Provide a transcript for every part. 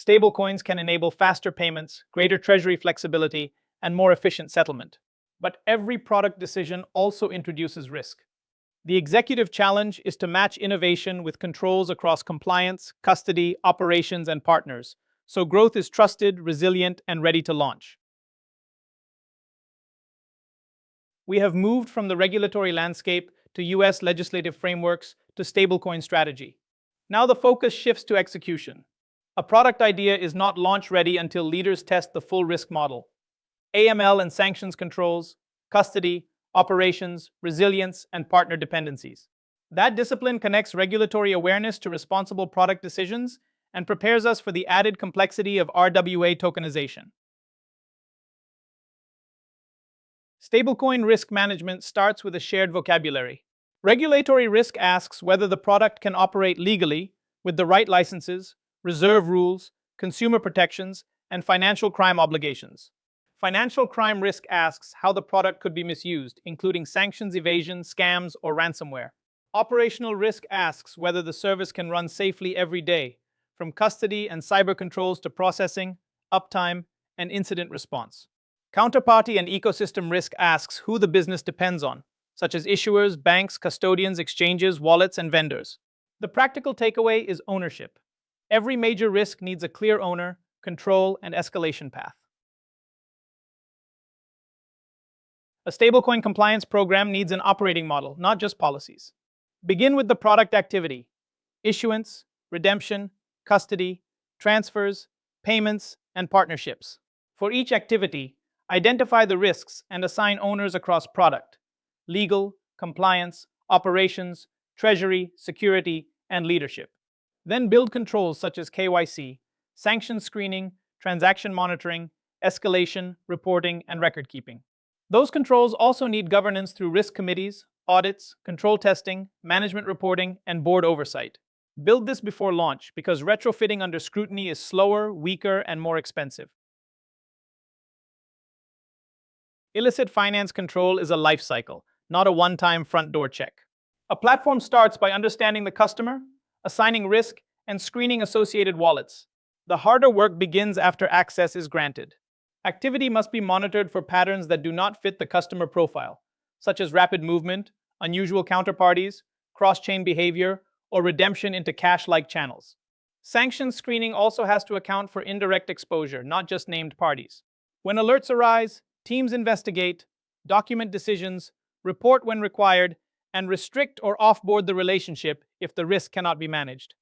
Stablecoins can enable faster payments, greater treasury flexibility, and more efficient settlement. But every product decision also introduces risk. The executive challenge is to match innovation with controls across compliance, custody, operations, and partners, so growth is trusted, resilient, and ready to launch. We have moved from the regulatory landscape to US legislative frameworks to stablecoin strategy. Now the focus shifts to execution. A product idea is not launch ready until leaders test the full risk model. AML and sanctions controls, custody, operations, resilience, and partner dependencies. That discipline connects regulatory awareness to responsible product decisions and prepares us for the added complexity of RWA tokenization. Stablecoin risk management starts with a shared vocabulary. Regulatory risk asks whether the product can operate legally with the right licenses, reserve rules, consumer protections, and financial crime obligations. Financial crime risk asks how the product could be misused, including sanctions evasion, scams, or ransomware. Operational risk asks whether the service can run safely every day, from custody and cyber controls to processing, uptime, and incident response. Counterparty and ecosystem risk asks who the business depends on, such as issuers, banks, custodians, exchanges, wallets, and vendors. The practical takeaway is ownership. Every major risk needs a clear owner, control, and escalation path. A stablecoin compliance program needs an operating model, not just policies. Begin with the product activity: issuance, redemption, custody, transfers, payments, and partnerships. For each activity, identify the risks and assign owners across product, legal, compliance, operations, treasury, security, and leadership. Then build controls such as KYC, sanction screening, transaction monitoring, escalation, reporting, and record keeping. Those controls also need governance through risk committees, audits, control testing, management reporting, and board oversight. Build this before launch because retrofitting under scrutiny is slower, weaker, and more expensive. Illicit finance control is a lifecycle, not a one-time front door check. A platform starts by understanding the customer, assigning risk, and screening associated wallets. The harder work begins after access is granted. Activity must be monitored for patterns that do not fit the customer profile, such as rapid movement, unusual counterparties, cross-chain behavior, or redemption into cash-like channels. Sanctions screening also has to account for indirect exposure, not just named parties. When alerts arise, teams investigate, document decisions, report when required, and restrict or offboard the relationship if the risk cannot be managed.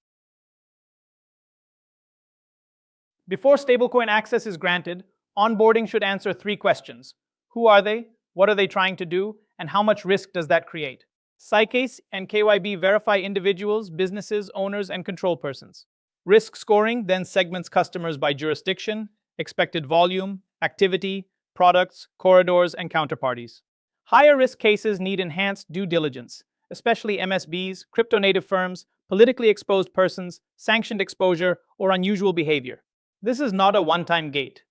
Before stablecoin access is granted, onboarding should answer 3 questions. Who are they? What are they trying to do? And how much risk does that create? SciCase and KYB verify individuals, businesses, owners, and control persons. Risk scoring then segments customers by jurisdiction, expected volume, activity, products, corridors, and counterparties. Higher risk cases need enhanced due diligence, especially MSBs, crypto-native firms, politically exposed persons, sanctioned exposure, or unusual behavior. This is not a one-time gate.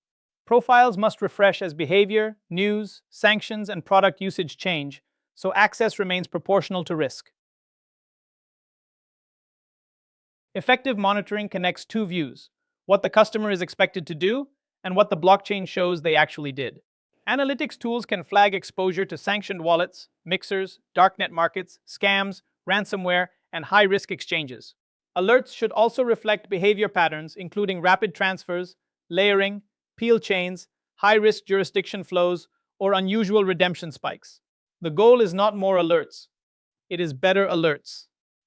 Profiles must refresh as behavior, news, sanctions, and product usage change, so access remains proportional to risk. Effective monitoring connects 2 views: what the customer is expected to do and what the blockchain shows they actually did. Analytics tools can flag exposure to sanctioned wallets, mixers, darknet markets, scams, ransomware, and high-risk exchanges. Alerts should also reflect behavior patterns, including rapid transfers, layering, peel chains, high-risk jurisdiction flows, or unusual redemption spikes. The goal is not more alerts. It is better alerts.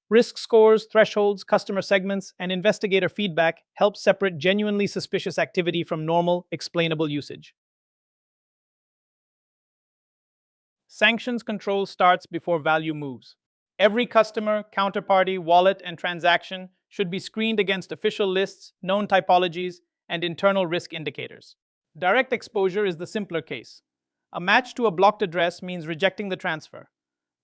Risk scores, thresholds, customer segments, and investigator feedback help separate genuinely suspicious activity from normal, explainable usage. Sanctions control starts before value moves. Every customer, counterparty, wallet, and transaction should be screened against official lists, known typologies, and internal risk indicators. Direct exposure is the simpler case. A match to a blocked address means rejecting the transfer,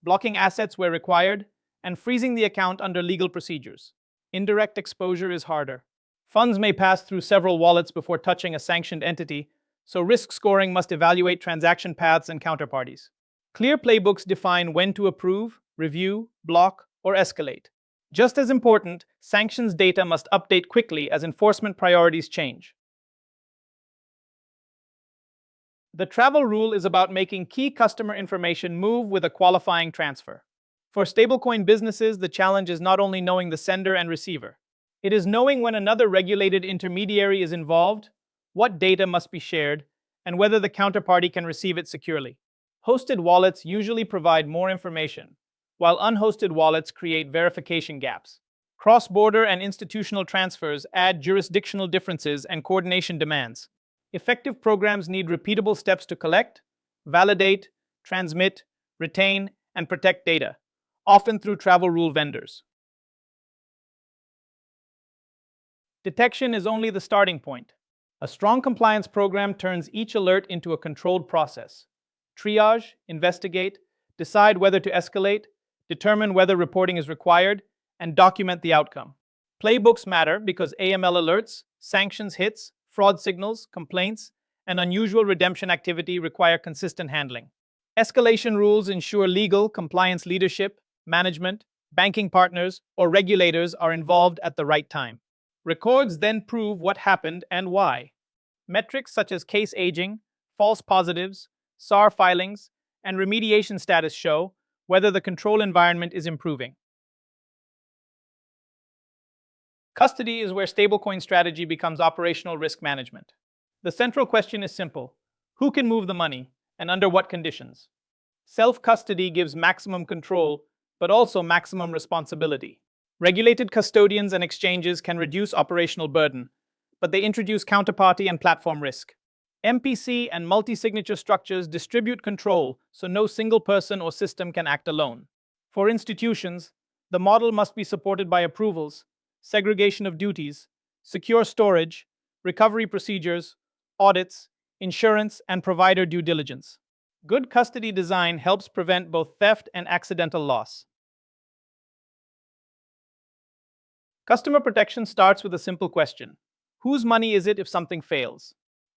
blocking assets where required, and freezing the account under legal procedures. Indirect exposure is harder. Funds may pass through several wallets before touching a sanctioned entity, so risk scoring must evaluate transaction paths and counterparties. Clear playbooks define when to approve, review, block, or escalate. Just as important, sanctions data must update quickly as enforcement priorities change. The travel rule is about making key customer information move with a qualifying transfer. For stablecoin businesses, the challenge is not only knowing the sender and receiver. It is knowing when another regulated intermediary is involved, what data must be shared, and whether the counterparty can receive it securely. Hosted wallets usually provide more information, while unhosted wallets create verification gaps. Cross-border and institutional transfers add jurisdictional differences and coordination demands. Effective programs need repeatable steps to collect, validate, transmit, retain, and protect data, often through travel rule vendors. Detection is only the starting point. A strong compliance program turns each alert into a controlled process. Triage, investigate, decide whether to escalate, determine whether reporting is required, and document the outcome. Playbooks matter because AML alerts, sanctions hits, fraud signals, complaints, and unusual redemption activity require consistent handling. Escalation rules ensure legal, compliance leadership, management, banking partners, or regulators are involved at the right time. Records then prove what happened and why. Metrics such as case aging, false positives, SAR filings, and remediation status show whether the control environment is improving. Custody is where stablecoin strategy becomes operational risk management. The central question is simple: who can move the money, and under what conditions? Self-custody gives maximum control, but also maximum responsibility. Regulated custodians and exchanges can reduce operational burden, but they introduce counterparty and platform risk. MPC and multi-signature structures distribute control so no single person or system can act alone. For institutions, the model must be supported by approvals, segregation of duties, secure storage, recovery procedures, audits, insurance, and provider due diligence. Good custody design helps prevent both theft and accidental loss. Customer protection starts with a simple question: whose money is it if something fails?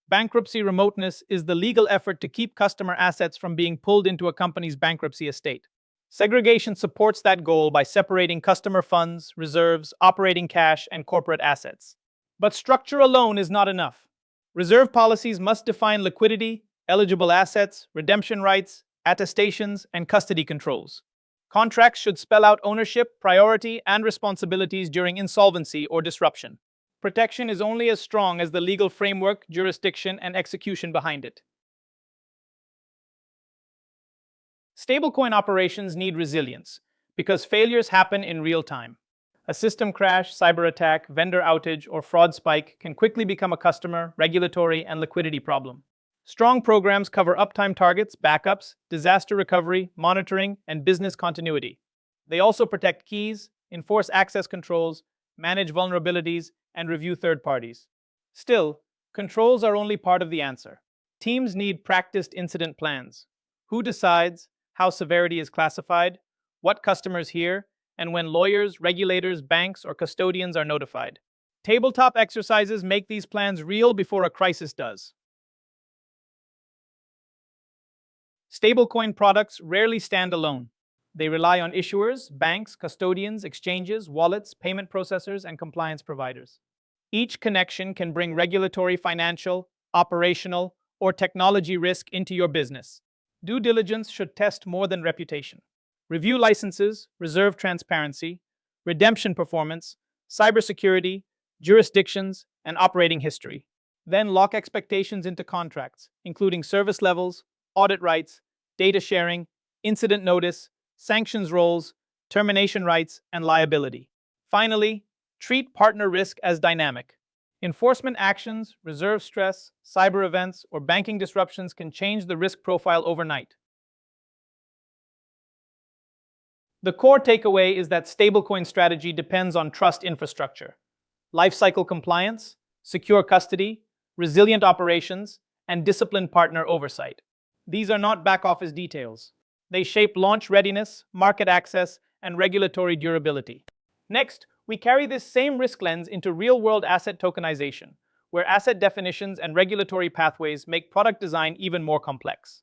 Bankruptcy remoteness is the legal effort to keep customer assets from being pulled into a company's bankruptcy estate. Segregation supports that goal by separating customer funds, reserves, operating cash, and corporate assets. But structure alone is not enough. Reserve policies must define liquidity, eligible assets, redemption rights, attestations, and custody controls. Contracts should spell out ownership, priority, and responsibilities during insolvency or disruption. Protection is only as strong as the legal framework, jurisdiction, and execution behind it. Stablecoin operations need resilience because failures happen in real time. A system crash, cyber attack, vendor outage, or fraud spike can quickly become a customer, regulatory, and liquidity problem. Strong programs cover uptime targets, backups, disaster recovery, monitoring, and business continuity. They also protect keys, enforce access controls, manage vulnerabilities, and review third parties. Still, controls are only part of the answer. Teams need practiced incident plans. Who decides, how severity is classified, what customers hear, and when lawyers, regulators, banks, or custodians are notified. Tabletop exercises make these plans real before a crisis does. Stablecoin products rarely stand alone. They rely on issuers, banks, custodians, exchanges, wallets, payment processors, and compliance providers. Each connection can bring regulatory, financial, operational, or technology risk into your business. Due diligence should test more than reputation. Review licenses, reserve transparency, redemption performance, cybersecurity, jurisdictions, and operating history. Then lock expectations into contracts, including service levels, audit rights, data sharing, incident notice, sanctions roles, termination rights, and liability. Finally, treat partner risk as dynamic. Enforcement actions, reserve stress, cyber events, or banking disruptions can change the risk profile overnight. The core takeaway is that stablecoin strategy depends on trust infrastructure, lifecycle compliance, secure custody, resilient operations, and disciplined partner oversight. These are not back-office details. They shape launch readiness, market access, and regulatory durability. Next, we carry this same risk lens into real-world asset tokenization, where asset definitions and regulatory pathways make product design even more complex.